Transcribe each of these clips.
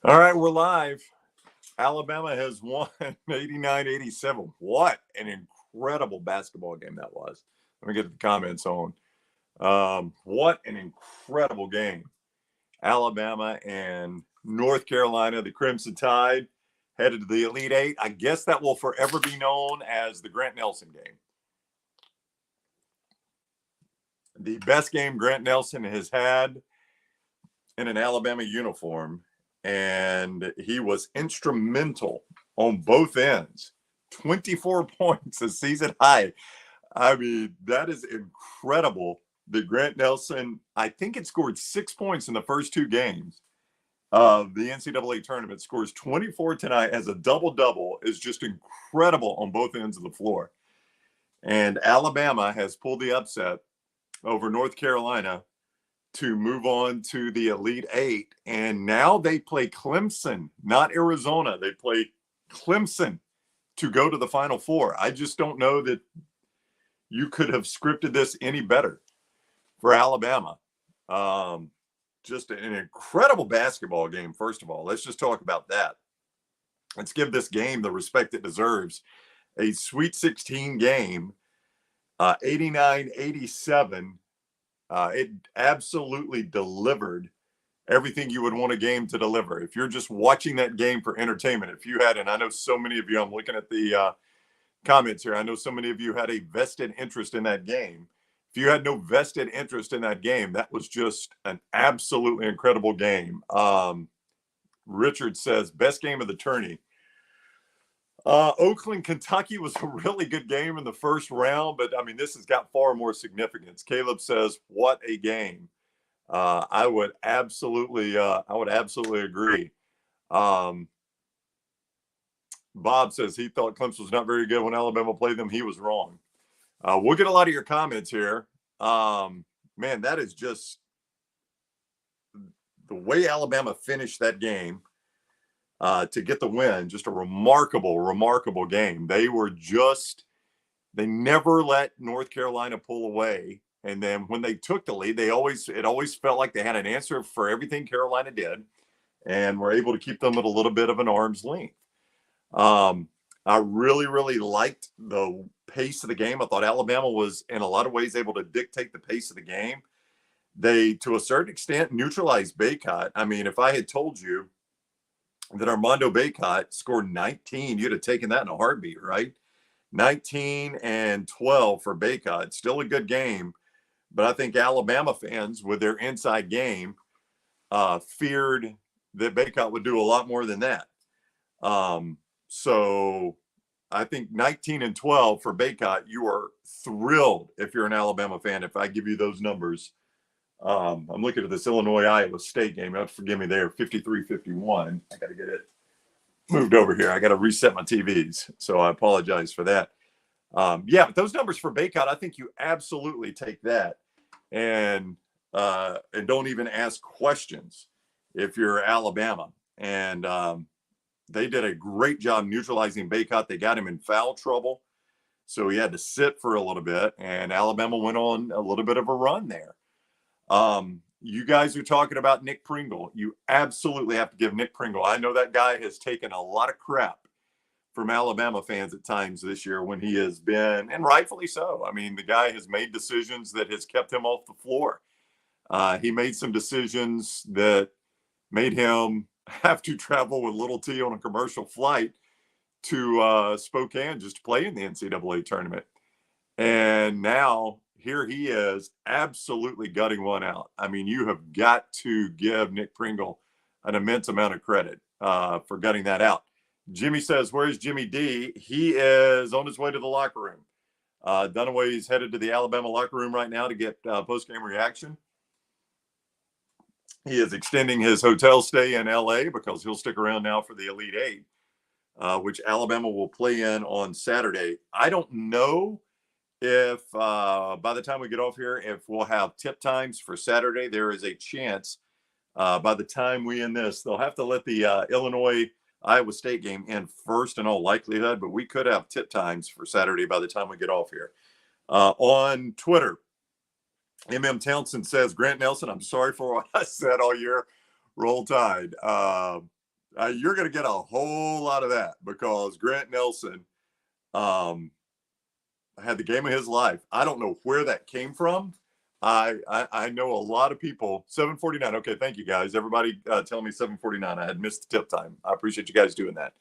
All right, we're live. Alabama has won 89-87. What an incredible basketball game that was. Let me get the comments on. What an incredible game. Alabama and North Carolina, the Crimson Tide, headed to the Elite Eight. I guess that will forever be known as the Grant Nelson game. The best game Grant Nelson has had in an Alabama uniform, and he was instrumental on both ends. 24 points, a season high. I mean, that is incredible. The Grant Nelson, I think it scored 6 points in the first two games of the NCAA tournament, scores 24 tonight, as a double-double, is just incredible on both ends of the floor. And Alabama has pulled the upset over North Carolina to move on to the Elite Eight. And now they play Clemson, not Arizona. They play Clemson to go to the Final Four. I just don't know that you could have scripted this any better for Alabama. Just an incredible basketball game, first of all. Let's just talk about that. Let's give this game the respect it deserves. A Sweet 16 game, 89-87. It absolutely delivered everything you would want a game to deliver. If you're just watching that game for entertainment, if you had, and I know so many of you, I'm looking at the comments here, I know so many of you had a vested interest in that game. If you had no vested interest in that game, that was just an absolutely incredible game. Richard says, best game of the tourney. Oakland, Kentucky was a really good game in the first round, but I mean, this has got far more significance. Caleb says, what a game. I would absolutely agree. Bob says he thought Clemson was not very good when Alabama played them. He was wrong. We'll get a lot of your comments here. Man, that is just the way Alabama finished that game. To get the win, just a remarkable game. They never let North Carolina pull away. And then when they took the lead, it always felt like they had an answer for everything Carolina did and were able to keep them at a little bit of an arm's length. I really liked the pace of the game. I thought Alabama was in a lot of ways able to dictate the pace of the game. They, to a certain extent, neutralized Baycott. I mean, if I had told you that Armando Baycott scored 19, you'd have taken that in a heartbeat, right? 19 and 12 for Baycott. Still a good game, but I think Alabama fans, with their inside game, feared that Baycott would do a lot more than that. So I think 19 and 12 for Baycott, you are thrilled if you're an Alabama fan, if I give you those numbers. I'm looking at this Illinois-Iowa State game. Forgive me there, 53-51. I got to get it moved over here. I got to reset my TVs, so I apologize for that. Yeah, but those numbers for Baycott, I think you absolutely take that and don't even ask questions if you're Alabama. And they did a great job neutralizing Baycott. They got him in foul trouble, so he had to sit for a little bit, and Alabama went on a little bit of a run there. You guys are talking about Nick Pringle. You absolutely have to give Nick Pringle. I know that guy has taken a lot of crap from Alabama fans at times this year when he has been, and rightfully so. I mean, the guy has made decisions that has kept him off the floor. He made some decisions that made him have to travel with little T on a commercial flight to Spokane just to play in the NCAA tournament. And now here he is, absolutely gutting one out. I mean, you have got to give Nick Pringle an immense amount of credit for gutting that out. Jimmy says, where's Jimmy D? He is on his way to the locker room. Dunaway's headed to the Alabama locker room right now to get post-game reaction. He is extending his hotel stay in L.A. because he'll stick around now for the Elite Eight, which Alabama will play in on Saturday. I don't know if by the time we get off here, if we'll have tip times for Saturday. There is a chance by the time we end this, they'll have to let the Illinois-Iowa State game in first in all likelihood, but we could have tip times for Saturday by the time we get off here. On Twitter, M.M. Townsend says, Grant Nelson, I'm sorry for what I said all year. Roll Tide. You're going to get a whole lot of that because Grant Nelson had the game of his life. I don't know where that came from. I know a lot of people. 7:49. Okay, thank you guys. Everybody telling me 7:49. I had missed the tip time. I appreciate you guys doing that.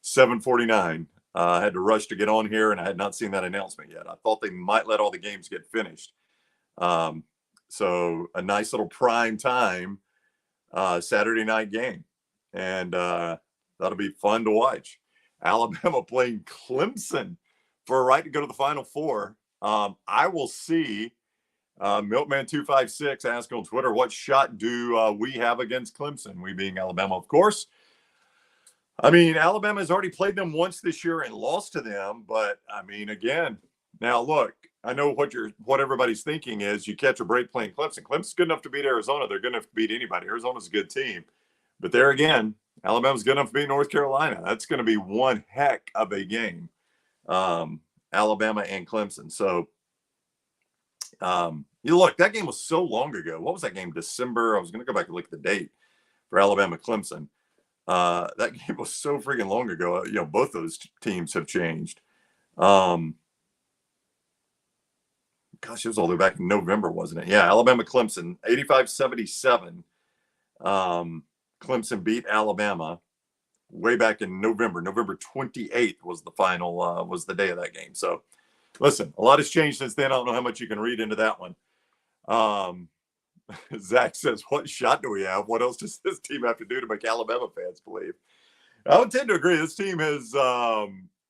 7:49. I had to rush to get on here, and I had not seen that announcement yet. I thought they might let all the games get finished. So a nice little prime time Saturday night game, and that'll be fun to watch. Alabama playing Clemson for a right to go to the Final Four. I will see. Milkman256 asked on Twitter, what shot do we have against Clemson? We being Alabama, of course. I mean, Alabama has already played them once this year and lost to them. But, I mean, again, now look, I know what everybody's thinking is you catch a break playing Clemson. Clemson's good enough to beat Arizona. They're good enough to beat anybody. Arizona's a good team. But there again, Alabama's good enough to beat North Carolina. That's going to be one heck of a game, Alabama and Clemson. So, you look, that game was so long ago. What was that game? December. I was going to go back and look at the date for Alabama Clemson. That game was so freaking long ago. You know, both those teams have changed. Gosh, it was all the way back in November, wasn't it? Yeah, Alabama Clemson, 85-77. Clemson beat Alabama way back in November. November 28th was the final, was the day of that game. So, listen, a lot has changed since then. I don't know how much you can read into that one. Zach says, what shot do we have? What else does this team have to do to make Alabama fans believe? I would tend to agree. This team has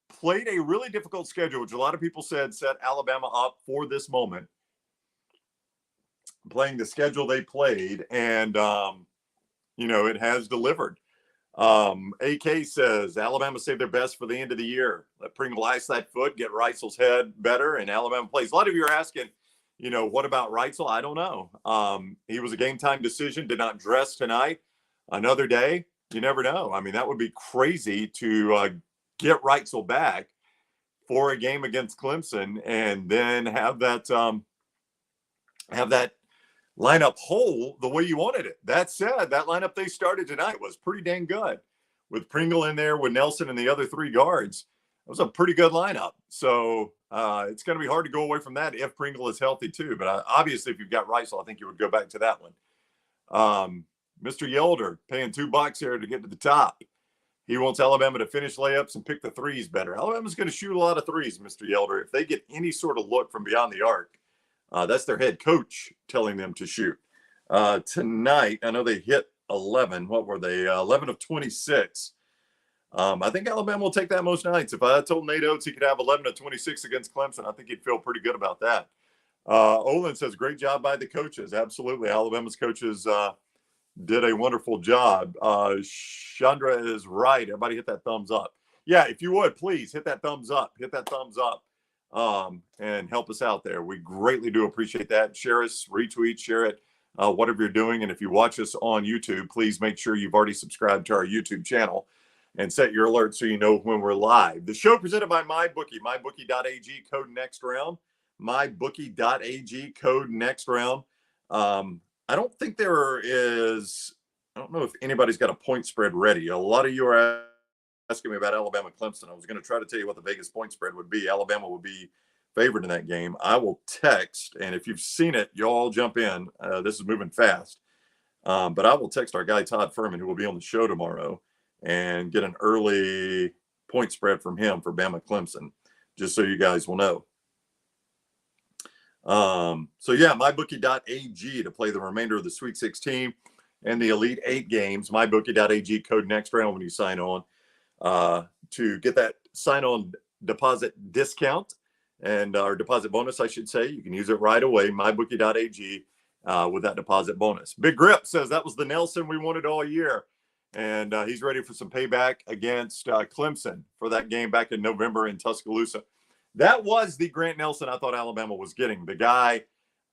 played a really difficult schedule, which a lot of people said set Alabama up for this moment. Playing the schedule they played, and, you know, it has delivered. AK says, Alabama saved their best for the end of the year. Let Pringle ice that foot, get Reisel's head better, and Alabama plays. A lot of you are asking, you know, what about Reitzel? I don't know. He was a game time decision, did not dress tonight. Another day, you never know. I mean, that would be crazy to get Reitzel back for a game against Clemson and then have that lineup whole the way you wanted it. That said, that lineup they started tonight was pretty dang good. With Pringle in there, with Nelson and the other three guards, it was a pretty good lineup. So it's going to be hard to go away from that if Pringle is healthy too. But obviously, if you've got Reisel, I think you would go back to that one. Mr. Yelder paying $2 here to get to the top. He wants Alabama to finish layups and pick the threes better. Alabama's going to shoot a lot of threes, Mr. Yelder. If they get any sort of look from beyond the arc, that's their head coach telling them to shoot. Tonight, I know they hit 11. What were they? 11 of 26. I think Alabama will take that most nights. If I told Nate Oates he could have 11 of 26 against Clemson, I think he'd feel pretty good about that. Olin says, great job by the coaches. Absolutely. Alabama's coaches did a wonderful job. Chandra is right. Everybody hit that thumbs up. Yeah, if you would, please hit that thumbs up. Hit that thumbs up and help us out there. We greatly do appreciate that. Share us, retweet, share it, whatever you're doing. And if you watch us on YouTube, please make sure you've already subscribed to our YouTube channel and set your alerts so you know when we're live. The show presented by MyBookie, MyBookie.ag, code next round. MyBookie.ag, code next round. I don't think there is, I don't know if anybody's got a point spread ready. A lot of you are asking me about Alabama Clemson. I was going to try to tell you what the Vegas point spread would be. Alabama would be favored in that game. I will text, and if you've seen it, you all jump in. This is moving fast. But I will text our guy Todd Furman, who will be on the show tomorrow, and get an early point spread from him for Bama Clemson, just so you guys will know. So yeah, MyBookie.ag to play the remainder of the Sweet 16 and the Elite 8 games. MyBookie.ag, code next round when you sign on to get that sign-on deposit discount and our deposit bonus, I should say. You can use it right away, MyBookie.ag, with that deposit bonus. Big Grip says that was the Nelson we wanted all year. And he's ready for some payback against Clemson for that game back in November in Tuscaloosa. That was the Grant Nelson I thought Alabama was getting. The guy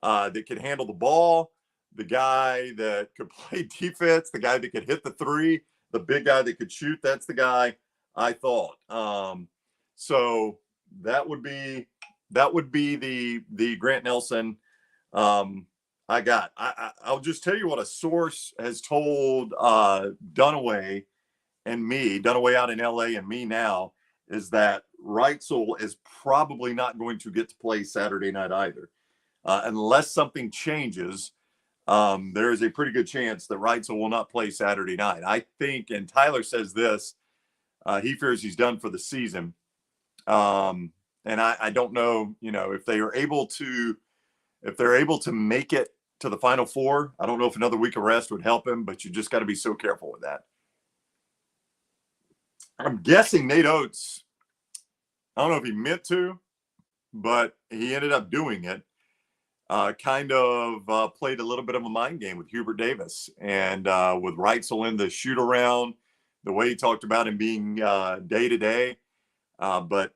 that could handle the ball, the guy that could play defense, the guy that could hit the three, the big guy that could shoot. That's the guy I thought. So that would be the Grant Nelson I got. I'll just tell you what a source has told Dunaway and me, Dunaway out in LA and me now, is that Reitzel is probably not going to get to play Saturday night either. Unless something changes, there is a pretty good chance that Reitzel will not play Saturday night. I think, and Tyler says this, he fears he's done for the season. And I don't know, if they are able to, if they're able to make it to the Final Four, I don't know if another week of rest would help him, but you just got to be so careful with that. I'm guessing Nate Oates, I don't know if he meant to, but he ended up doing it. Kind of played a little bit of a mind game with Hubert Davis and with Reitzel in the shoot around, the way he talked about him being day to day. But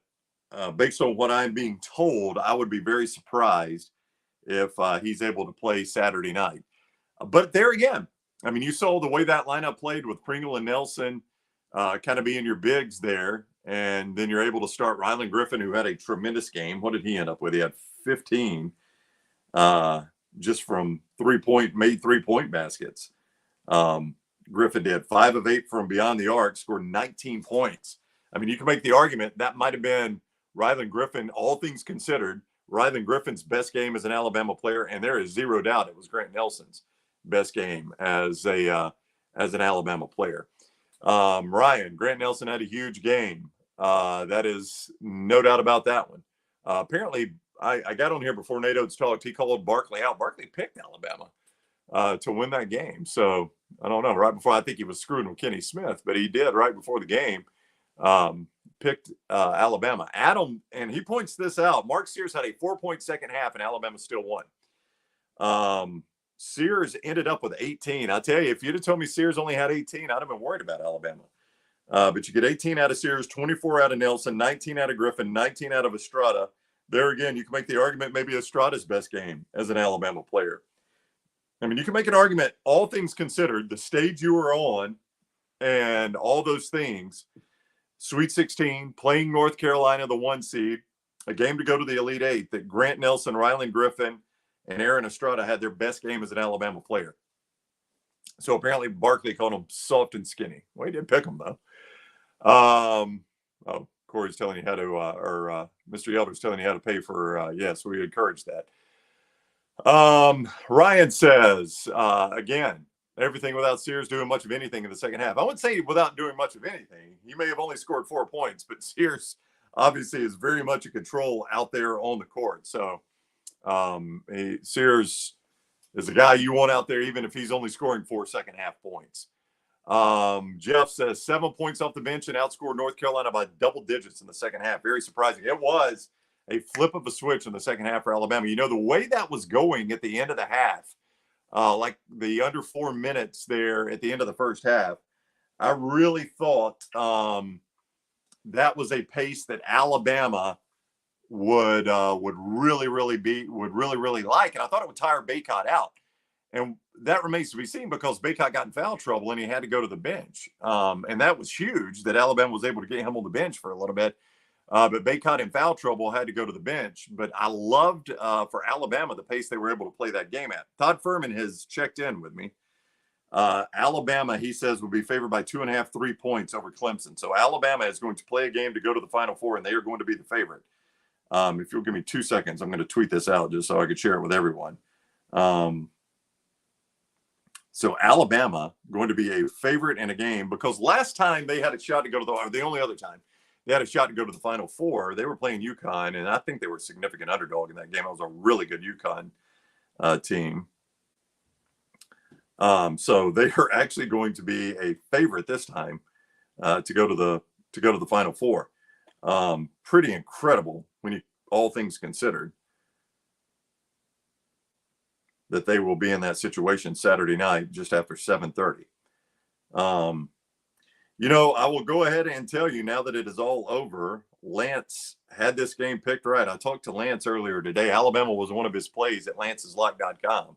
based on what I'm being told, I would be very surprised if he's able to play Saturday night. But there again, I mean, you saw the way that lineup played with Pringle and Nelson kind of being your bigs there. And then you're able to start Rylan Griffin, who had a tremendous game. What did he end up with? He had 15 just from made 3-point baskets. Griffin did 5 of 8 from beyond the arc, scored 19 points. I mean, you can make the argument that might have been Rylan Griffin, all things considered, Rylan Griffin's best game as an Alabama player, and there is zero doubt it was Grant Nelson's best game as an Alabama player. Grant Nelson had a huge game. That is no doubt about that one. Apparently, I got on here before Nate Oates talked. He called Barkley out. Barkley picked Alabama to win that game. So I don't know. Right before, I think he was screwing with Kenny Smith, but he did right before the game. Picked Alabama. Adam, and he points this out. Mark Sears had a 4-point second half, and Alabama still won. Sears ended up with 18. I tell you, if you'd have told me Sears only had 18, I'd have been worried about Alabama. But you get 18 out of Sears, 24 out of Nelson, 19 out of Griffin, 19 out of Estrada. There again, you can make the argument maybe Estrada's best game as an Alabama player. I mean, you can make an argument, all things considered, the stage you were on and all those things, Sweet 16, playing North Carolina, the 1 seed, a game to go to the Elite 8, that Grant Nelson, Rylan Griffin, and Aaron Estrada had their best game as an Alabama player. So apparently Barkley called them soft and skinny. Well, he did pick them, though. Corey's telling you how to, Mr. Yelder's telling you how to pay for, yes, we encourage that. Ryan says, again, everything without Sears doing much of anything in the second half. I wouldn't say without doing much of anything. He may have only scored 4 points, but Sears obviously is very much in control out there on the court. So Sears is a guy you want out there, even if he's only scoring 4 second half points. Jeff says 7 points off the bench and outscored North Carolina by double digits in the second half. Very surprising. It was a flip of a switch in the second half for Alabama. You know, the way that was going at the end of the half, like the under 4 minutes there at the end of the first half, I really thought that was a pace that Alabama would really like, and I thought it would tire Baycott out. And that remains to be seen because Baycott got in foul trouble and he had to go to the bench. And that was huge that Alabama was able to get him on the bench for a little bit. But Baycott in foul trouble had to go to the bench. But I loved for Alabama the pace they were able to play that game at. Todd Furman has checked in with me. Alabama, he says, will be favored by 2.5, 3 points over Clemson. So Alabama is going to play a game to go to the Final Four, and they are going to be the favorite. If you'll give me 2 seconds, I'm going to tweet this out just so I could share it with everyone. So Alabama going to be a favorite in a game because last time they had a shot to go to the only other time they had a shot to go to the Final Four, they were playing UConn, and I think they were a significant underdog in that game. It was a really good UConn team. So they are actually going to be a favorite this time to go to the Final Four. Pretty incredible when you all things considered that they will be in that situation Saturday night just after 7:30. I will go ahead and tell you now that it is all over. Lance had this game picked right. I talked to Lance earlier today. Alabama was one of his plays at lanceslock.com.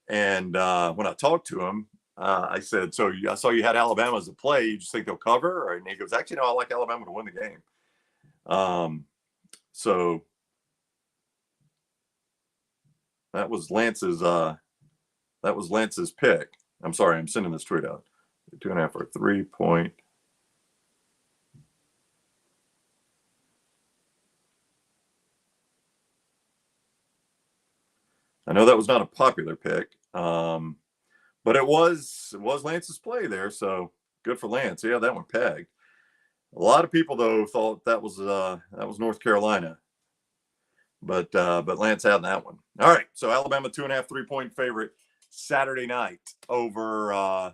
And when I talked to him, I said, so I saw you had Alabama as a play. You just think they'll cover? And he goes, actually, no, I like Alabama to win the game. So that was Lance's pick. I'm sorry, I'm sending this tweet out. 2.5 for 3 point I know that was not a popular pick, but it was Lance's play there, so good for Lance. Yeah, that one pegged. A lot of people though thought that was North Carolina, but Lance had that one. All right, so Alabama 2.5 3-point favorite Saturday night over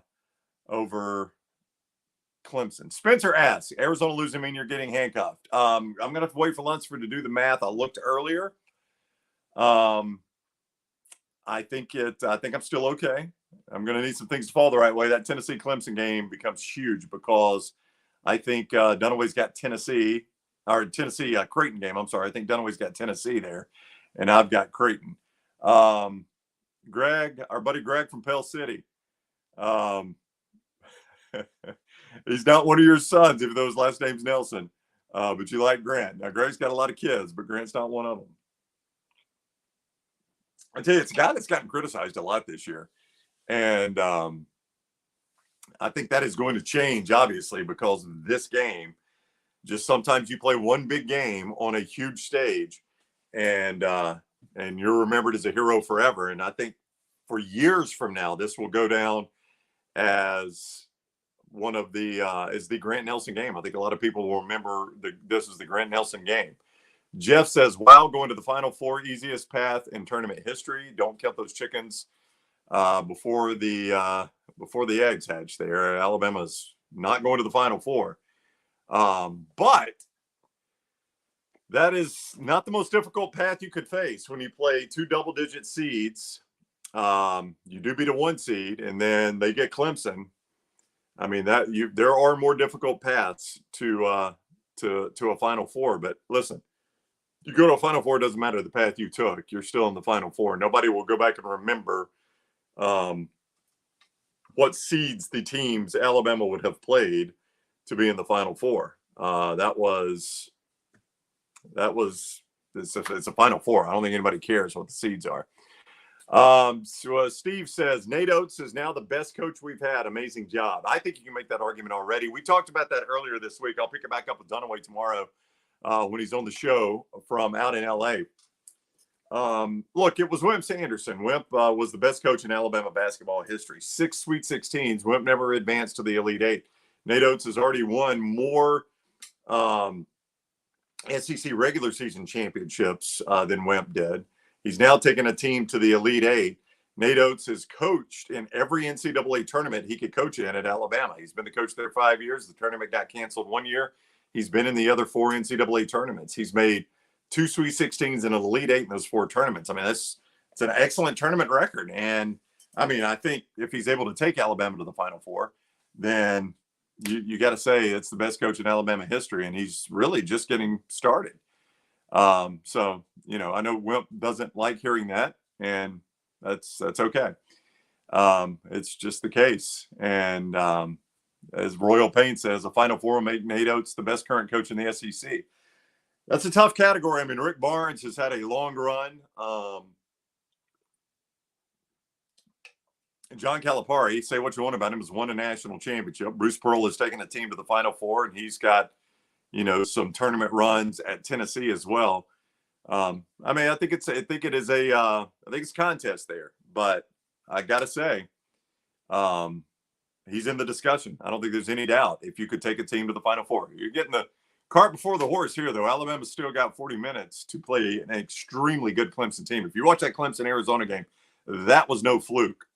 Clemson. Spencer asks, Arizona losing mean you're getting handcuffed? I'm gonna have to wait for Lunsford to do the math. I looked earlier. I think I'm still okay. I'm going to need some things to fall the right way. That Tennessee Clemson game becomes huge because I think Dunaway's got Tennessee Creighton game. I'm sorry. I think Dunaway's got Tennessee there, and I've got Creighton. Greg, our buddy Greg from Pell City. He's not one of your sons, even though his last name's Nelson. But you like Grant. Now, Greg's got a lot of kids, but Grant's not one of them. I tell you, it's a guy that's gotten criticized a lot this year. And I think that is going to change, obviously, because of this game. Just sometimes you play one big game on a huge stage, and you're remembered as a hero forever. And I think for years from now, this will go down as one of the Grant Nelson game. I think a lot of people will remember this is the Grant Nelson game. Jeff says, wow, going to the Final Four, easiest path in tournament history. Don't count those chickens before the eggs hatch there. Alabama's not going to the Final Four. But that is not the most difficult path you could face when you play two double-digit seeds. You do beat a 1 seed, and then they get Clemson. I mean, there are more difficult paths to a Final Four. But listen, you go to a Final Four, it doesn't matter the path you took. You're still in the Final Four. Nobody will go back and remember what seeds the teams Alabama would have played to be in the Final Four. It's a Final Four. I don't think anybody cares what the seeds are. Steve says, Nate Oates is now the best coach we've had. Amazing job. I think you can make that argument already. We talked about that earlier this week. I'll pick it back up with Dunaway tomorrow when he's on the show from out in L.A. Look, it was Wimp Sanderson. Wimp was the best coach in Alabama basketball history. 6 Sweet 16s. Wimp never advanced to the Elite Eight. Nate Oates has already won more SEC regular season championships than Wimp did. He's now taken a team to the Elite Eight. Nate Oates has coached in every NCAA tournament he could coach in at Alabama. He's been the coach there 5 years. The tournament got canceled 1 year. He's been in the other 4 NCAA tournaments. He's made 2 Sweet 16s and an Elite Eight in those 4 tournaments. I mean, it's an excellent tournament record. And, I mean, I think if he's able to take Alabama to the Final Four, then you got to say it's the best coach in Alabama history, and he's really just getting started. So, I know Wimp doesn't like hearing that, and that's okay. It's just the case. And as Royal Payne says, a Final Four will make Nate Oates the best current coach in the SEC. That's a tough category. I mean, Rick Barnes has had a long run. John Calipari, say what you want about him, has won a national championship. Bruce Pearl has taken a team to the Final Four, and he's got, some tournament runs at Tennessee as well. I mean, I think it's a contest there, but I gotta say, he's in the discussion. I don't think there's any doubt if you could take a team to the Final Four. You're getting the cart before the horse here, though. Alabama's still got 40 minutes to play an extremely good Clemson team. If you watch that Clemson-Arizona game, that was no fluke.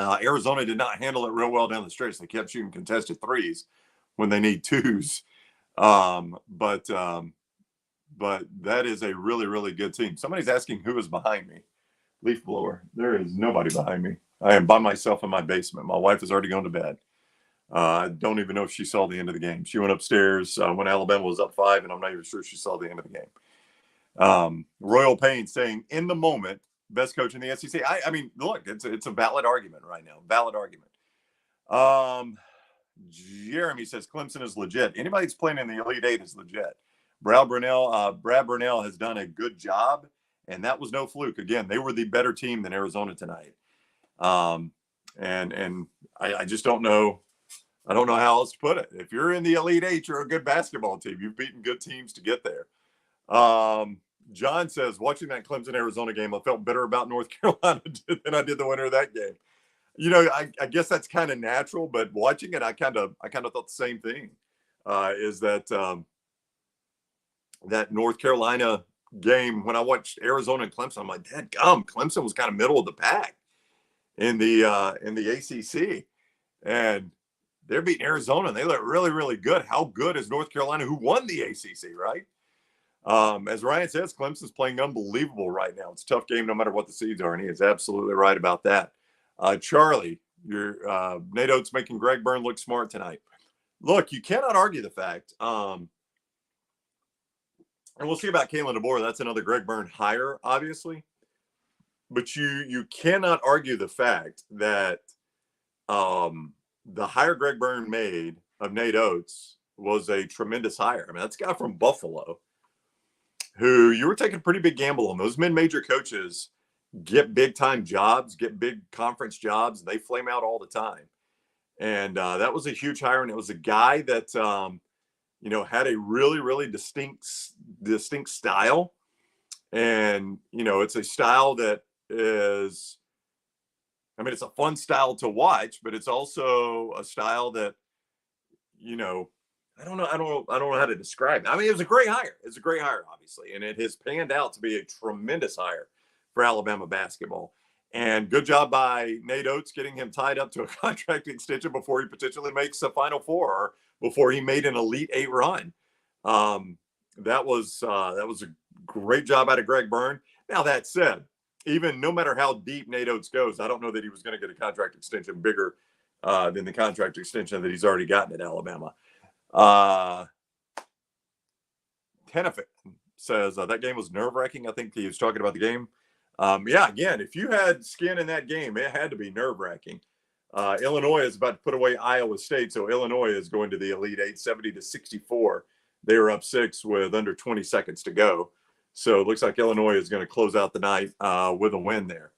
Arizona did not handle it real well down the stretch. They kept shooting contested threes when they need twos. But that is a really, really good team. Somebody's asking who is behind me. Leaf blower. There is nobody behind me. I am by myself in my basement. My wife has already gone to bed. I don't even know if she saw the end of the game. She went upstairs when Alabama was up 5, and I'm not even sure she saw the end of the game. Royal Payne saying, in the moment, best coach in the SEC. I mean, look, it's a valid argument right now. Valid argument. Jeremy says Clemson is legit. Anybody that's playing in the Elite Eight is legit. Brad Brunell has done a good job, and that was no fluke. Again, they were the better team than Arizona tonight. And I just don't know. I don't know how else to put it. If you're in the Elite Eight, you're a good basketball team. You've beaten good teams to get there. John says, watching that Clemson-Arizona game, I felt better about North Carolina than I did the winner of that game. You know, I guess that's kind of natural, but watching it, I kind of thought the same thing. Is that that North Carolina game, when I watched Arizona and Clemson, I'm like, dadgum, Clemson was kind of middle of the pack in the ACC, and they're beating Arizona, and they look really, really good. How good is North Carolina, who won the ACC, right? As Ryan says, Clemson's playing unbelievable right now. It's a tough game no matter what the seeds are, and he is absolutely right about that. Charlie, your Nate Oates making Greg Byrne look smart tonight. Look, you cannot argue the fact, and we'll see about Kalen DeBoer. That's another Greg Byrne hire, obviously. But you cannot argue the fact that the hire Greg Byrne made of Nate Oates was a tremendous hire. I mean, that's a guy from Buffalo who you were taking a pretty big gamble on. Those mid-major coaches get big-time jobs, get big conference jobs, and they flame out all the time. And that was a huge hire, and it was a guy that, had a really, really distinct style. And, it's a style that is, it's a fun style to watch, but it's also a style that, I don't know how to describe it. I mean, it was a great hire. It's a great hire, obviously, and it has panned out to be a tremendous hire for Alabama basketball. And good job by Nate Oates getting him tied up to a contract extension before he potentially makes a Final Four, or before he made an Elite Eight run. That was a great job out of Greg Byrne. Now, that said, even no matter how deep Nate Oates goes, I don't know that he was going to get a contract extension bigger than the contract extension that he's already gotten at Alabama. Tenefit says that game was nerve-wracking. I think he was talking about the game. Again, if you had skin in that game, it had to be nerve-wracking. Illinois is about to put away Iowa State, so Illinois is going to the Elite Eight, 70-64. They were up 6 with under 20 seconds to go. So it looks like Illinois is going to close out the night with a win there.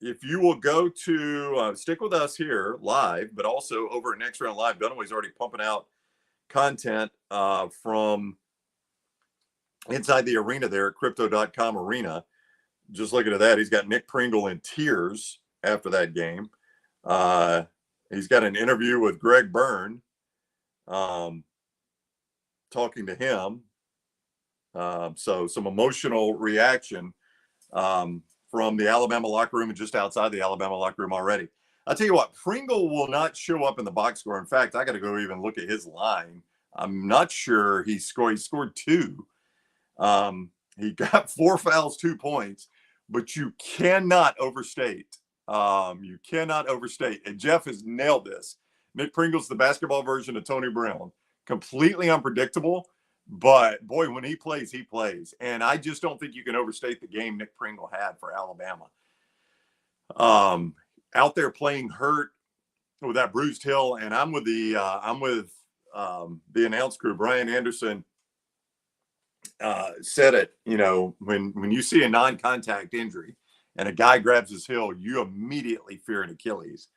If you will go to stick with us here live, but also over at Next Round Live, Dunaway's already pumping out content from inside the arena there at crypto.com arena. Just looking at that, he's got Nick Pringle in tears after that game. He's got an interview with Greg Byrne, talking to him. So some emotional reaction from the Alabama locker room and just outside the Alabama locker room already. I'll tell you what, Pringle will not show up in the box score. In fact, I got to go even look at his line. I'm not sure he scored. He scored 2. He got 4 fouls, 2 points, but you cannot overstate. You cannot overstate. And Jeff has nailed this. Nick Pringle's the basketball version of Tony Brown. Completely unpredictable, but boy, when he plays, he plays. And I just don't think you can overstate the game Nick Pringle had for Alabama. Out there playing hurt with that bruised heel, and I'm with the announce crew. Brian Anderson said it. When you see a non-contact injury and a guy grabs his heel, you immediately fear an Achilles.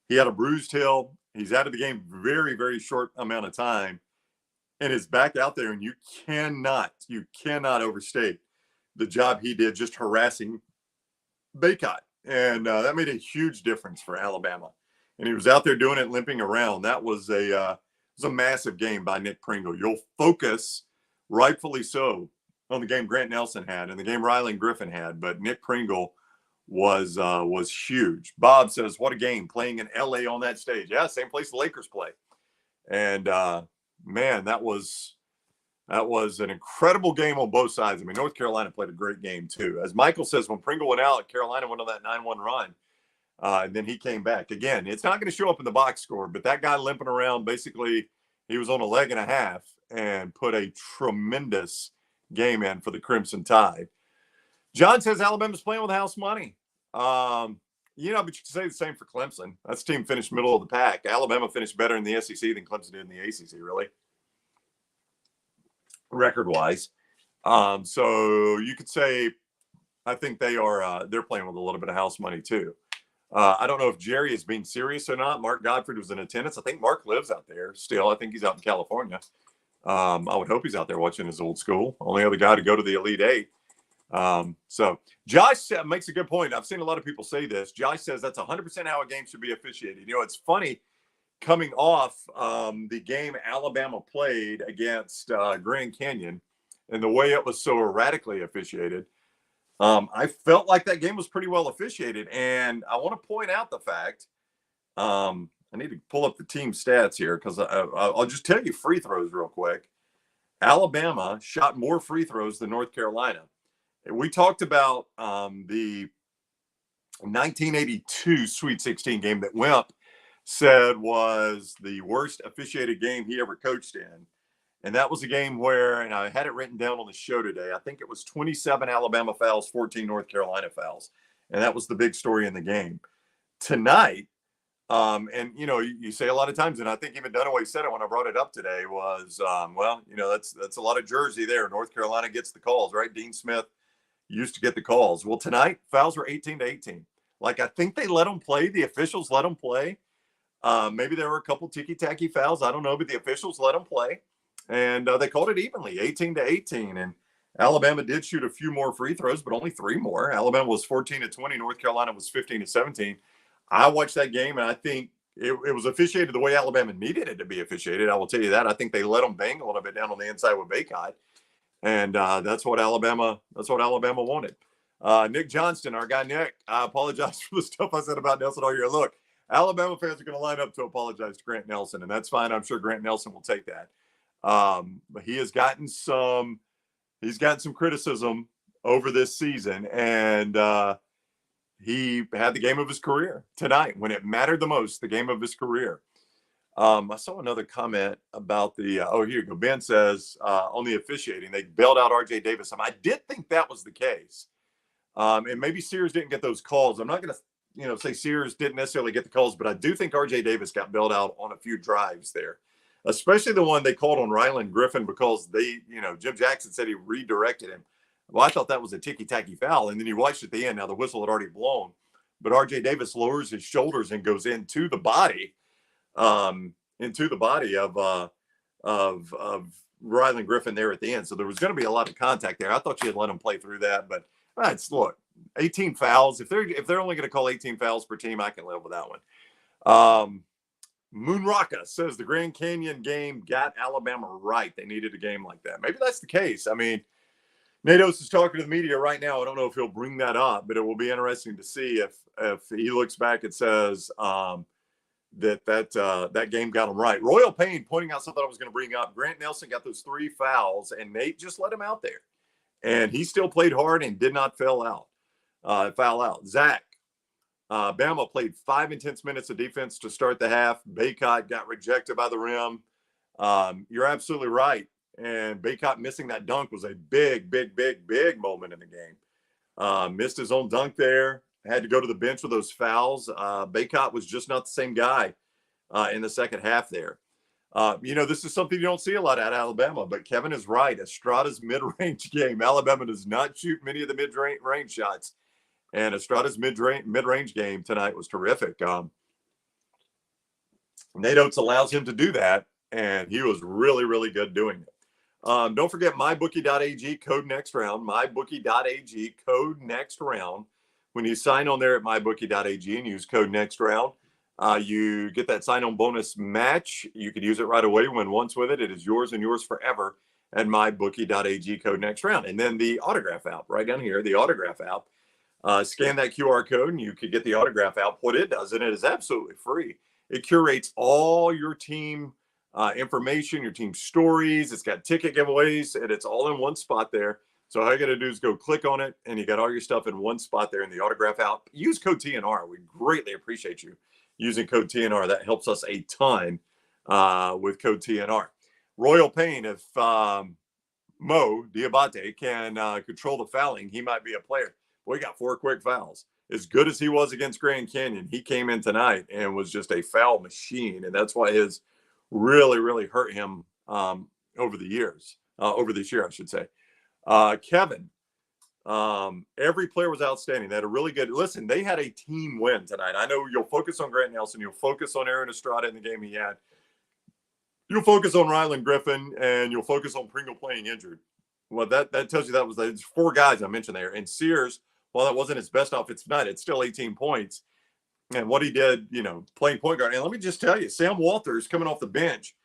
He had a bruised heel. He's out of the game very, very short amount of time, and is back out there. And you cannot overstate the job he did just harassing Baycott. And that made a huge difference for Alabama. And he was out there doing it, limping around. That was a massive game by Nick Pringle. You'll focus, rightfully so, on the game Grant Nelson had and the game Rylan Griffin had, but Nick Pringle was huge. Bob says, what a game, playing in LA on that stage. Yeah, same place the Lakers play. And man, that was an incredible game on both sides. I mean, North Carolina played a great game too. As Michael says, when Pringle went out, Carolina went on that 9-1 run. And then he came back. Again, it's not going to show up in the box score, but that guy limping around, basically he was on a leg and a half and put a tremendous game in for the Crimson Tide. John says Alabama's playing with house money. But you can say the same for Clemson. That team finished middle of the pack. Alabama finished better in the SEC than Clemson did in the ACC, really, record-wise. So you could say I think they're playing with a little bit of house money too. I don't know if Jerry is being serious or not. Mark Godfrey was in attendance. I think Mark lives out there still. I think he's out in California. I would hope he's out there watching his old school. Only other guy to go to the Elite Eight. So Josh makes a good point. I've seen a lot of people say this. Josh says that's 100% how a game should be officiated. You know, it's funny coming off the game Alabama played against Grand Canyon and the way it was so erratically officiated. I felt like that game was pretty well officiated. And I want to point out the fact, I need to pull up the team stats here because I'll just tell you free throws real quick. Alabama shot more free throws than North Carolina. We talked about the 1982 Sweet 16 game that Wimp said was the worst officiated game he ever coached in. And that was a game where, and I had it written down on the show today, I think it was 27 Alabama fouls, 14 North Carolina fouls. And that was the big story in the game. Tonight, and, you know, you say a lot of times, and I think even Dunaway said it when I brought it up today, was, well, you know, that's a lot of jersey there. North Carolina gets the calls, right? Dean Smith used to get the calls. Well, tonight, fouls were 18-18. Like, I think they let them play. The officials let them play. Maybe there were a couple ticky-tacky fouls. I don't know, but the officials let them play. And they called it evenly, 18-18. And Alabama did shoot a few more free throws, but only 3 more. Alabama was 14-20. North Carolina was 15-17. I watched that game, and I think it was officiated the way Alabama needed it to be officiated. I will tell you that. I think they let them bang a little bit down on the inside with Baycott. And that's what Alabama wanted. Nick Johnston, our guy Nick, I apologize for the stuff I said about Nelson all year. Look, Alabama fans are going to line up to apologize to Grant Nelson, and that's fine. I'm sure Grant Nelson will take that. But he's gotten some criticism over this season, and he had the game of his career tonight when it mattered the most, the game of his career. I saw another comment about the here you go. Ben says on the officiating, they bailed out RJ Davis. I did think that was the case. And maybe Sears didn't get those calls. I'm not going to say Sears didn't necessarily get the calls, but I do think RJ Davis got bailed out on a few drives there, especially the one they called on Ryland Griffin because Jim Jackson said he redirected him. Well, I thought that was a ticky-tacky foul, and then you watched at the end. Now the whistle had already blown, but RJ Davis lowers his shoulders and goes into the body of Ryland Griffin there at the end. So there was going to be a lot of contact there. I thought you had let him play through that, but look, 18 fouls. If they're only going to call 18 fouls per team, I can live with that one. Moonraka says the Grand Canyon game got Alabama right. They needed a game like that. Maybe that's the case. I mean, Natos is talking to the media right now. I don't know if he'll bring that up, but it will be interesting to see if he looks back and says that game got him right. Royal Payne pointing out something I was going to bring up. Grant Nelson got those 3 fouls, and Nate just let him out there. And he still played hard and did not foul out. Zach, Bama played 5 intense minutes of defense to start the half. Baycott got rejected by the rim. You're absolutely right. And Baycott missing that dunk was a big moment in the game. Missed his own dunk there. Had to go to the bench with those fouls. Baycott was just not the same guy in the second half there. This is something you don't see a lot at Alabama, but Kevin is right. Estrada's mid-range game. Alabama does not shoot many of the mid-range shots. And Estrada's mid-range game tonight was terrific. Nate Oates allows him to do that, and he was really, really good doing it. Don't forget MyBookie.ag, code next round. MyBookie.ag, code next round. When you sign on there at MyBookie.ag and use code next round, you get that sign-on bonus match. You could use it right away. Win once with it. It is yours and yours forever at MyBookie.ag, code next round. And then the autograph app right down here, the autograph app. Scan that QR code and you could get the autograph app. What it does, and it is absolutely free, it curates all your team information, your team stories. It's got ticket giveaways, and it's all in one spot there. So all you got to do is go click on it, and you got all your stuff in one spot there in the autograph app. Use code TNR. We greatly appreciate you using code TNR. That helps us a ton with code TNR. Royal Payne, if Mo Diabate can control the fouling, he might be a player. Boy, he got 4 quick fouls. As good as he was against Grand Canyon, he came in tonight and was just a foul machine, and that's why his really, really hurt him over this year, I should say. Kevin, every player was outstanding. They had a really good, listen, they had a team win tonight. I know you'll focus on Grant Nelson. You'll focus on Aaron Estrada in the game he had. You'll focus on Rylan Griffin and you'll focus on Pringle playing injured. Well, that tells you that was the 4 guys I mentioned there. And Sears, while that wasn't his best offensive night, it's still 18 points. And what he did, playing point guard. And let me just tell you, Sam Walters coming off the bench,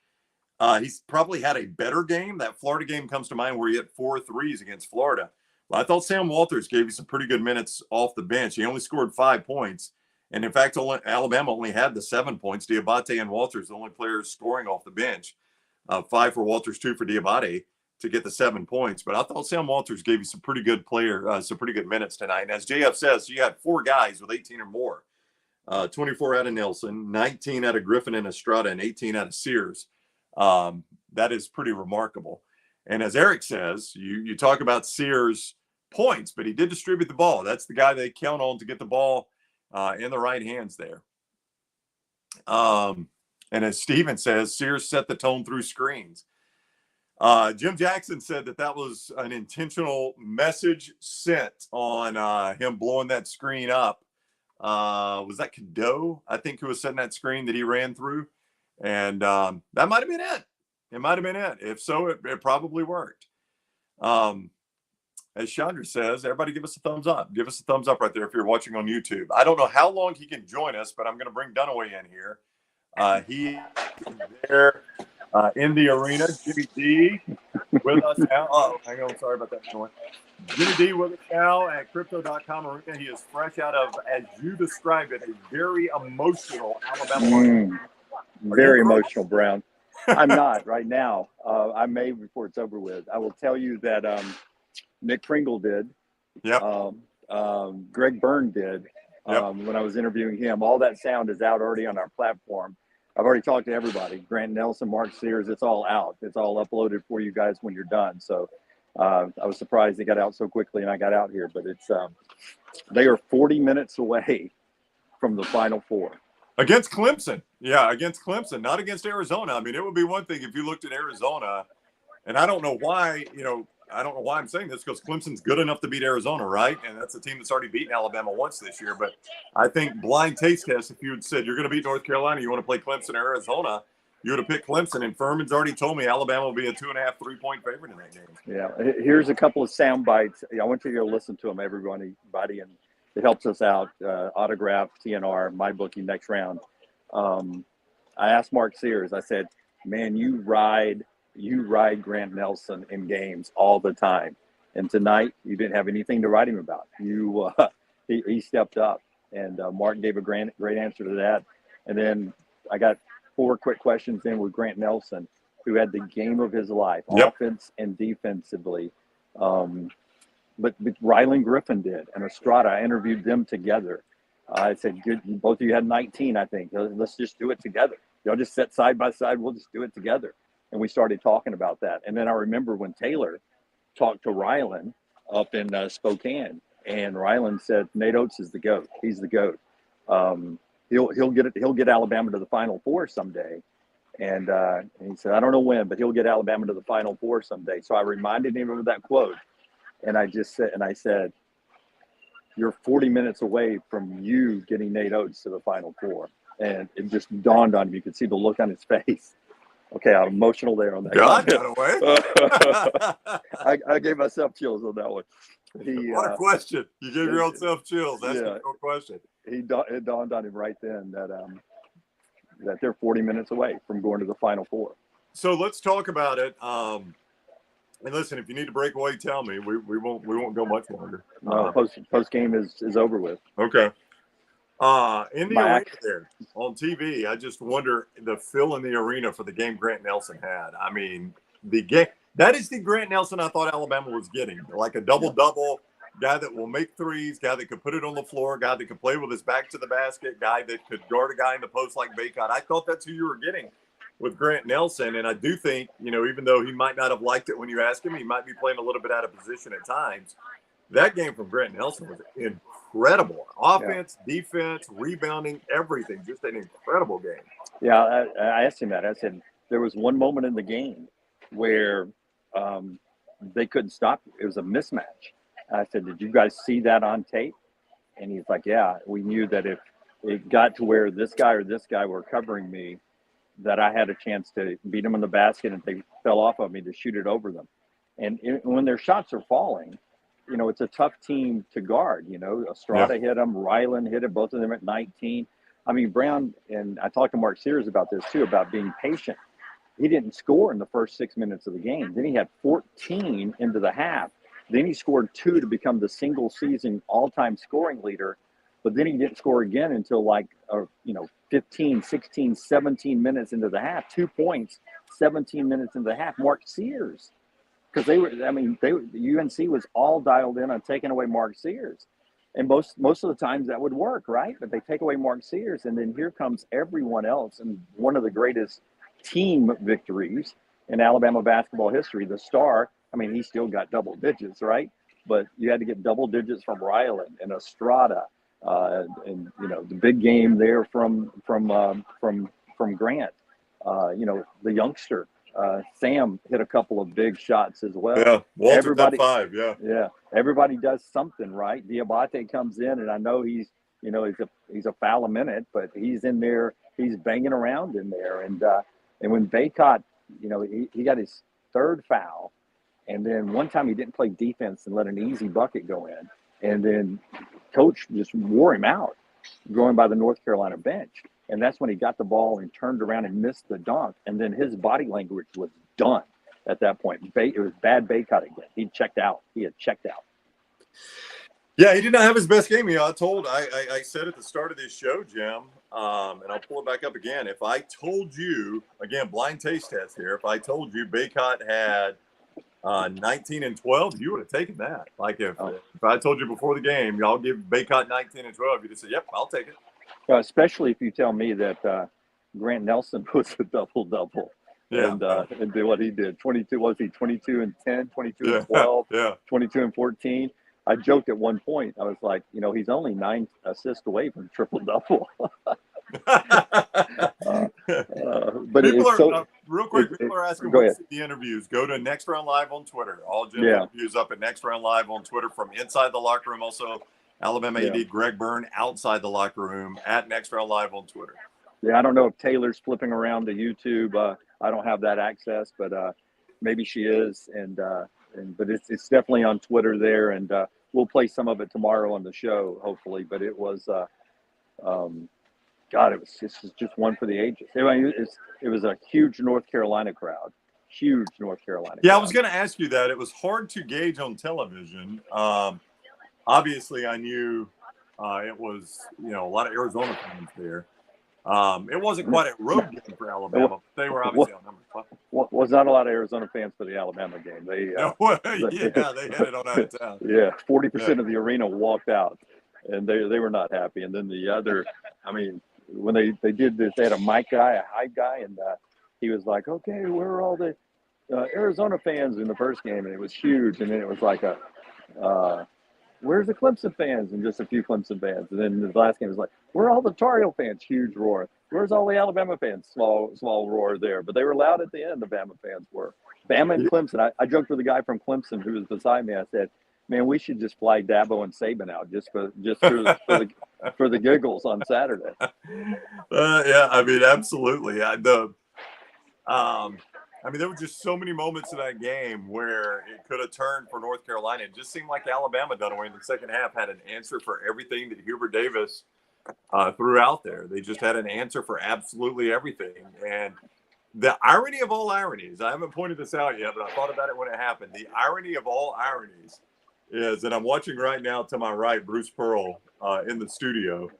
he's probably had a better game. That Florida game comes to mind where he hit 4 threes against Florida. Well, I thought Sam Walters gave you some pretty good minutes off the bench. He only scored 5 points. And in fact, Alabama only had the 7 points. Diabate and Walters, the only players scoring off the bench. 5 for Walters, 2 for Diabate to get the 7 points. But I thought Sam Walters gave you some pretty good minutes tonight. And as JF says, you had 4 guys with 18 or more. 24 out of Nelson, 19 out of Griffin and Estrada, and 18 out of Sears. That is pretty remarkable. And as Eric says, you talk about Sears' points, but he did distribute the ball. That's the guy they count on to get the ball in the right hands there. And as Steven says, Sears set the tone through screens. Jim Jackson said that was an intentional message sent on him blowing that screen up. Was that Cadeau, I think, who was setting that screen that he ran through? And that might have been it. It might have been it. If so, it probably worked. As Chandra says, everybody give us a thumbs up. Give us a thumbs up right there if you're watching on YouTube. I don't know how long he can join us, but I'm going to bring Dunaway in here. He is there in the arena. Jimmy D with us now. Oh, hang on. Sorry about that noise. Jimmy D with us now at Crypto.com arena. He is fresh out of, as you described it, a very emotional Alabama. Very emotional, Brown. I'm not right now. I may before it's over with. I will tell you that Nick Pringle did. Yep. Greg Byrne did. Yep. When I was interviewing him, all that sound is out already on our platform. I've already talked to everybody. Grant Nelson, Mark Sears, it's all out. It's all uploaded for you guys when you're done. So I was surprised they got out so quickly and I got out here. But it's they are 40 minutes away from the Final Four. Against Clemson. Yeah, against Clemson, not against Arizona. I mean, it would be one thing if you looked at Arizona, and I don't know why, I'm saying this because Clemson's good enough to beat Arizona, right? And that's a team that's already beaten Alabama once this year. But I think blind taste test, if you had said you're going to beat North Carolina, you want to play Clemson or Arizona, you would have picked Clemson. And Furman's already told me Alabama will be a 2.5, 3-point favorite in that game. Yeah, here's a couple of sound bites. I want you to listen to them, everybody, and it helps us out. Autograph, TNR, MyBookie next round. I asked Mark Sears, I said, man, you ride Grant Nelson in games all the time. And tonight you didn't have anything to write him about. He stepped up, and Mark gave a great answer to that. And then I got 4 quick questions in with Grant Nelson, who had the game of his life, Yep. offense and defensively. But Rylan Griffin did, and Estrada. I interviewed them together. I said, good, both of you had 19, I think. Let's just do it together. Y'all just sit side by side. We'll just do it together. And we started talking about that. And then I remember when Taylor talked to Rylan up in Spokane, and Rylan said, Nate Oates is the GOAT. He's the GOAT. He'll get Alabama to the Final Four someday. And he said, I don't know when, but he'll get Alabama to the Final Four someday. So I reminded him of that quote. And I said, you're 40 minutes away from you getting Nate Oates to the Final Four. And it just dawned on me. You could see the look on his face. Okay, I'm emotional there on that. God got away. I gave myself chills on that one. What a question. You gave your own self chills. That's a good question. It dawned on him right then that they're 40 minutes away from going to the Final Four. So let's talk about it. And listen, if you need to break away, tell me. We won't go much longer. Post game is over with. Okay. In the arena there on TV, I just wonder the fill in the arena for the game Grant Nelson had. I mean, the game that is the Grant Nelson I thought Alabama was getting, like a double-double guy that will make threes, guy that could put it on the floor, guy that could play with his back to the basket, guy that could guard a guy in the post like Baycott. I thought that's who you were getting with Grant Nelson. And I do think, even though he might not have liked it when you asked him, he might be playing a little bit out of position at times. That game from Grant Nelson was incredible. Offense, defense, rebounding, everything. Just an incredible game. Yeah, I asked him that. I said, there was one moment in the game where they couldn't stop. It was a mismatch. I said, did you guys see that on tape? And he's like, yeah, we knew that if it got to where this guy or this guy were covering me, that I had a chance to beat them in the basket, and they fell off of me to shoot it over them. And when their shots are falling, you know, it's a tough team to guard. You know, Estrada hit them, Ryland hit it, both of them at 19. I mean, Brown, and I talked to Mark Sears about this too, about being patient. He didn't score in the first 6 minutes of the game. Then he had 14 into the half. Then he scored 2 to become the single season all-time scoring leader. But then he didn't score again until 15, 16, 17 minutes into the half. 2 points, 17 minutes into the half. Mark Sears, because UNC was all dialed in on taking away Mark Sears. And most of the times that would work, right? But they take away Mark Sears, and then here comes everyone else. And one of the greatest team victories in Alabama basketball history, the star, I mean, he still got double digits, right? But you had to get double digits from Ryland and Estrada, and you know, the big game there from Grant. You know, the youngster Sam hit a couple of big shots as well. Yeah, Walter everybody, 5. Yeah, everybody does something right. Diabate comes in, and I know he's a foul a minute, but he's in there. He's banging around in there, and when Baycott, you know, he got his 3rd foul, and then one time he didn't play defense and let an easy bucket go in, and then coach just wore him out going by the North Carolina bench. And that's when he got the ball and turned around and missed the dunk. And then his body language was done at that point. It was bad Baycott again. He checked out. He had checked out. Yeah, he did not have his best game. You know, I said at the start of this show, Jim, and I'll pull it back up again. If I told you, again, blind taste test here, if I told you Baycott had 19 and 12, you would have taken that. Like if I told you before the game, y'all give Baycott 19 and 12, you'd have said, yep, I'll take it. Especially if you tell me that Grant Nelson was a double-double. Yeah. And did what he did. 22 and 10, 22 and 12, 22 and 14. I joked at one point. I was like, you know, he's only 9 assists away from triple-double. But real quick, people are asking what's the interviews. Go to Next Round Live on Twitter. All Jim's interviews up at Next Round Live on Twitter from inside the locker room. Also, Alabama AD Greg Byrne outside the locker room at Next Round Live on Twitter. Yeah, I don't know if Taylor's flipping around to YouTube. I don't have that access, but maybe she is. But it's definitely on Twitter there, and we'll play some of it tomorrow on the show, hopefully. But it was, it was just one for the ages. It was a huge North Carolina crowd. Huge North Carolina crowd. I was going to ask you that. It was hard to gauge on television. Obviously, I knew it was, you know, a lot of Arizona fans there. It wasn't quite a road game for Alabama. They were obviously outnumbered. Was not a lot of Arizona fans for the Alabama game. They had it on out of town. Yeah, 40% of the arena walked out, and they were not happy. And then the other, I mean, when they did this, they had a mic guy, a hype guy, and he was like, okay, where are all the Arizona fans in the first game? And it was huge. And then it was like where's the Clemson fans? And just a few Clemson fans. And then the last game was like, where are all the Tar Heel fans? Huge roar. Where's all the Alabama fans? Small roar there. But they were loud at the end, the Bama fans were. Bama and Clemson. I joked with the guy from Clemson who was beside me. I said, man, we should just fly Dabo and Saban out just for the giggles on Saturday. Yeah, I mean, absolutely. I mean, there were just so many moments in that game where it could have turned for North Carolina. It just seemed like Alabama, Dunaway, in the second half had an answer for everything that Hubert Davis threw out there. They just had an answer for absolutely everything. And the irony of all ironies, I haven't pointed this out yet, but I thought about it when it happened. The irony of all ironies is that I'm watching right now to my right, Bruce Pearl in the studio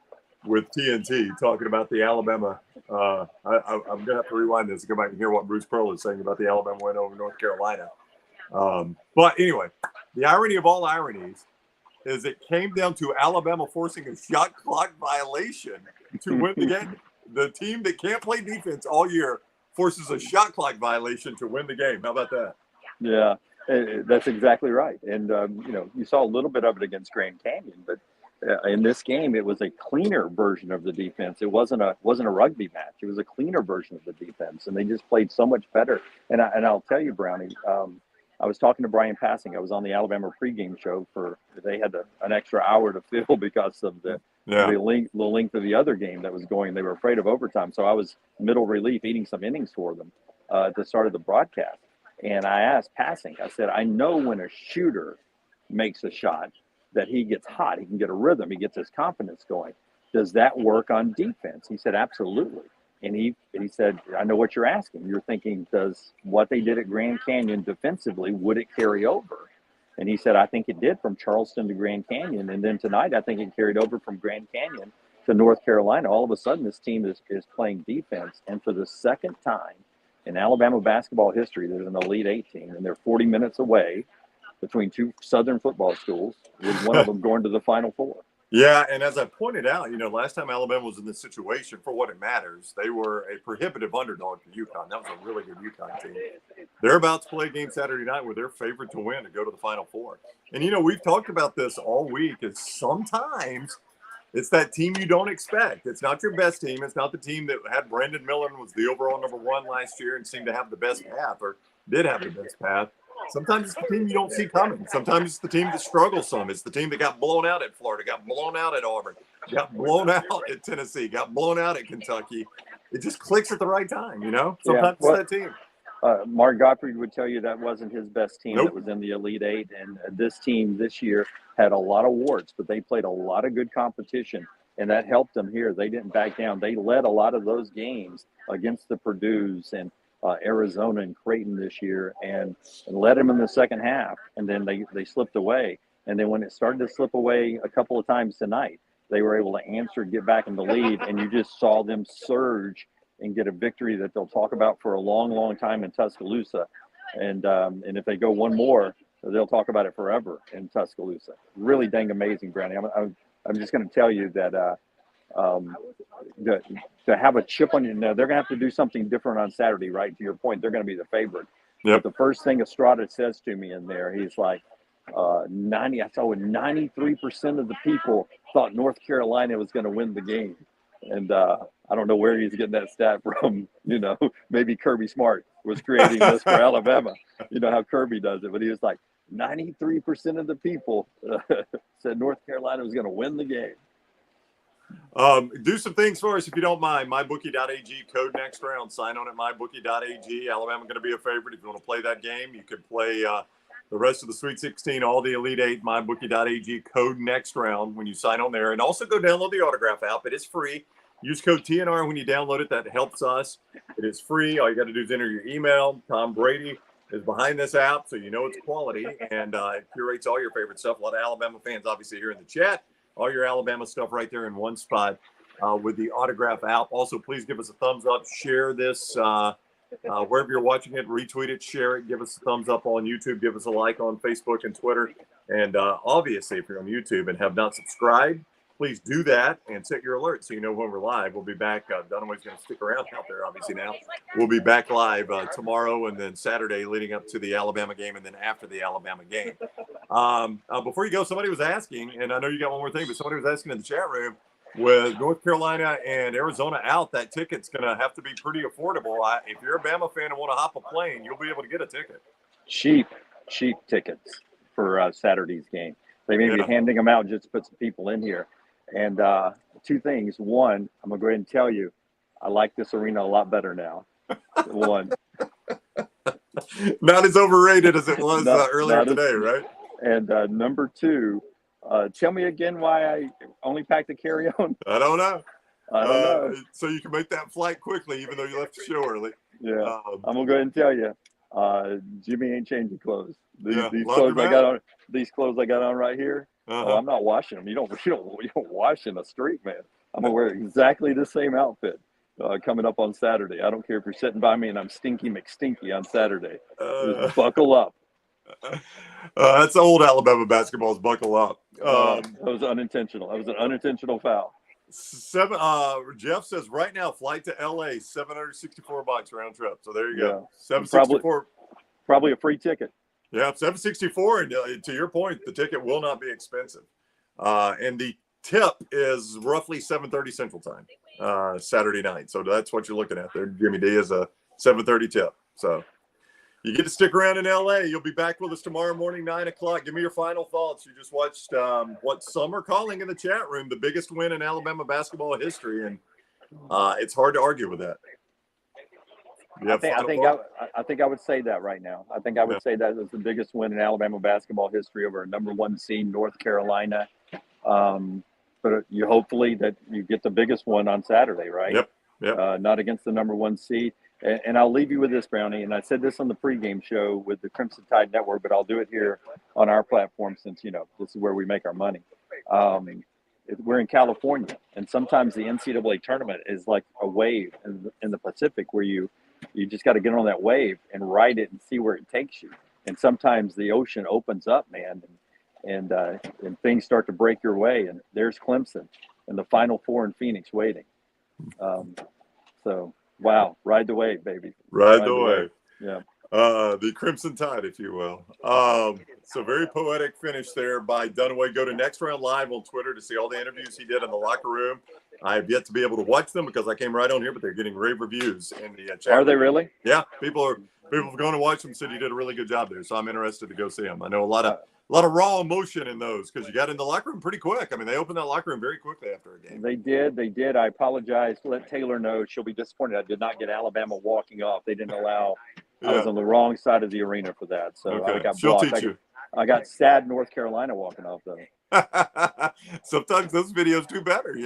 with TNT talking about the Alabama. I'm going to have to rewind this and go back and hear what Bruce Pearl is saying about the Alabama win over North Carolina. But anyway, the irony of all ironies is it came down to Alabama forcing a shot clock violation to win the game. The team that can't play defense all year forces a shot clock violation to win the game. How about that? Yeah, that's exactly right. And, you saw a little bit of it against Grand Canyon, but in this game, it was a cleaner version of the defense. It wasn't a rugby match. It was a cleaner version of the defense, and they just played so much better. And I'll tell you, Brownie, I was talking to Brian Passing. I was on the Alabama pregame show they had an extra hour to fill because of the Yeah. the length of the other game that was going. They were afraid of overtime, so I was middle relief eating some innings for them at the start of the broadcast. And I asked passing, I said, I know when a shooter makes a shot that he gets hot, he can get a rhythm, he gets his confidence going. Does that work on defense? He said, absolutely. And he said, I know what you're asking. You're thinking, does what they did at Grand Canyon defensively, would it carry over? And he said, I think it did from Charleston to Grand Canyon. And then tonight, I think it carried over from Grand Canyon to North Carolina. All of a sudden, this team is playing defense. And for the second time in Alabama basketball history, there's an Elite Eight team, and they're 40 minutes away between two Southern football schools, with one of them going to the Final Four. Yeah, and as I pointed out, last time Alabama was in this situation, for what it matters, they were a prohibitive underdog to UConn. That was a really good UConn team. They're about to play a game Saturday night where they're favored to win to go to the Final Four. And, we've talked about this all week. Is sometimes it's that team you don't expect. It's not your best team. It's not the team that had Brandon Miller and was the overall #1 last year and seemed to have the best path, or did have the best path. Sometimes it's the team you don't see coming. Sometimes it's the team that struggles some. It's the team that got blown out at Florida, got blown out at Auburn, got blown out at Tennessee, got blown out at Kentucky. It just clicks at the right time, Sometimes it's that team. Mark Gottfried would tell you that wasn't his best team. Nope. That was in the Elite Eight. And this team this year had a lot of warts, but they played a lot of good competition, and that helped them here. They didn't back down. They led a lot of those games against the Purdue's and Arizona and Creighton this year, and led them in the second half. And then they slipped away. And then when it started to slip away a couple of times tonight, they were able to answer, get back in the lead, and you just saw them surge and get a victory that they'll talk about for a long, long time in Tuscaloosa. And if they go one more, they'll talk about it forever in Tuscaloosa. Really dang amazing, Brownie. I'm just going to tell you that to have a chip on you, now they're going to have to do something different on Saturday, right? To your point, they're going to be the favorite. Yep. But the first thing Estrada says to me in there, he's like, 93% of the people thought North Carolina was going to win the game. And I don't know where he's getting that stat from. Maybe Kirby Smart was creating this for Alabama. You know how Kirby does it. But he was like, 93% of the people said North Carolina was going to win the game. Do some things for us if you don't mind. MyBookie.ag, code next round. Sign on at MyBookie.ag. Alabama going to be a favorite. If you want to play that game, you could play the rest of the Sweet 16, all the Elite Eight. MyBookie.ag, code next round when you sign on there. And also go download the Autograph app. It is free. Use code TNR when you download it. That helps us. It is free. All you got to do is enter your email. Tom Brady is behind this app, so it's quality, and it curates all your favorite stuff. A lot of Alabama fans obviously here in the chat. All your Alabama stuff right there in one spot with the Autograph app. Also, please give us a thumbs up. Share this wherever you're watching it. Retweet it. Share it. Give us a thumbs up on YouTube. Give us a like on Facebook and Twitter. And obviously, if you're on YouTube and have not subscribed, please do that and set your alerts so you know when we're live. We'll be back. Dunaway's going to stick around out there, obviously, now. We'll be back live tomorrow and then Saturday leading up to the Alabama game and then after the Alabama game. Before you go, somebody was asking, and I know you got one more thing, but somebody was asking in the chat room, with North Carolina and Arizona out, that ticket's going to have to be pretty affordable. If you're a Bama fan and want to hop a plane, you'll be able to get a ticket. Cheap tickets for Saturday's game. They may be handing them out just to put some people in here. And two things. One, I'm going to go ahead and tell you, I like this arena a lot better now. One. Not as overrated as it was earlier today, right? And number two, tell me again why I only packed a carry-on. I don't know. So you can make that flight quickly, even though you left the show early. Yeah. I'm going to go ahead and tell you, Jimmy ain't changing clothes. These clothes I got on right here. I'm not washing them. You don't wash in a street, man. I'm gonna wear exactly the same outfit coming up on Saturday. I don't care if you're sitting by me and I'm Stinky McStinky on Saturday. Just buckle up. That's old Alabama basketball's buckle up. That was unintentional. That was an unintentional foul. Jeff says right now, flight to LA, $764 round trip. So there you go. 764. Probably a free ticket. Yeah, 764, and to your point, the ticket will not be expensive. And the tip is roughly 7:30 Central Time, Saturday night. So that's what you're looking at there. Jimmy D is a 7:30 tip. So You get to stick around in LA. You'll be back with us tomorrow morning, 9 o'clock. Give me your final thoughts. You just watched what some are calling in the chat room the biggest win in Alabama basketball history, and it's hard to argue with that. I think I would say that right now. I think I would say that was the biggest win in Alabama basketball history over a number 1 seed North Carolina. But you hopefully that you get the biggest one on Saturday, right? Yep. Not against the number 1 seed. And I'll leave you with this, Brownie. And I said this on the pregame show with the Crimson Tide Network, but I'll do it here on our platform since, this is where we make our money. We're in California, and sometimes the NCAA tournament is like a wave in the Pacific where you just got to get on that wave and ride it and see where it takes you. And sometimes the ocean opens up, man, and things start to break your way. And there's Clemson and the Final Four in Phoenix waiting. So, wow, ride the wave, baby. Ride the wave. Yeah. The Crimson Tide, if you will. So very poetic finish there by Dunaway. Go to Next Round Live on Twitter to see all the interviews he did in the locker room. I have yet to be able to watch them because I came right on here, but they're getting rave reviews in the chat. Are they really? Yeah, people have gone to watch them. Said he did a really good job there, so I'm interested to go see him. I know a lot of raw emotion in those because you got in the locker room pretty quick. I mean, they opened that locker room very quickly after a game. They did. I apologize. Let Taylor know she'll be disappointed. I did not get Alabama walking off. They didn't allow. Yeah. I was on the wrong side of the arena for that, so okay. I got She'll blocked. teach you. I got sad North Carolina walking off though. Sometimes those videos do better,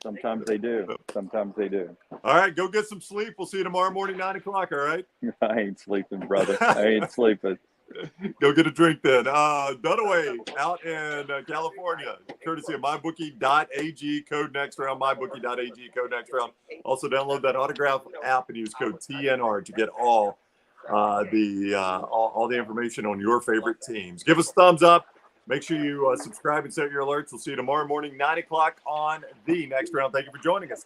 Sometimes they do. All right, go get some sleep. We'll see you tomorrow morning, 9 o'clock. All right. I ain't sleeping, brother. I ain't sleeping. Go get a drink then. Dunaway out in California, courtesy of MyBookie.ag, code next round, MyBookie.ag, code next round. Also download that autograph app and use code TNR to get all the information on your favorite teams. Give us a thumbs up. Make sure you subscribe and set your alerts. We'll see you tomorrow morning, 9 o'clock on the Next Round. Thank you for joining us.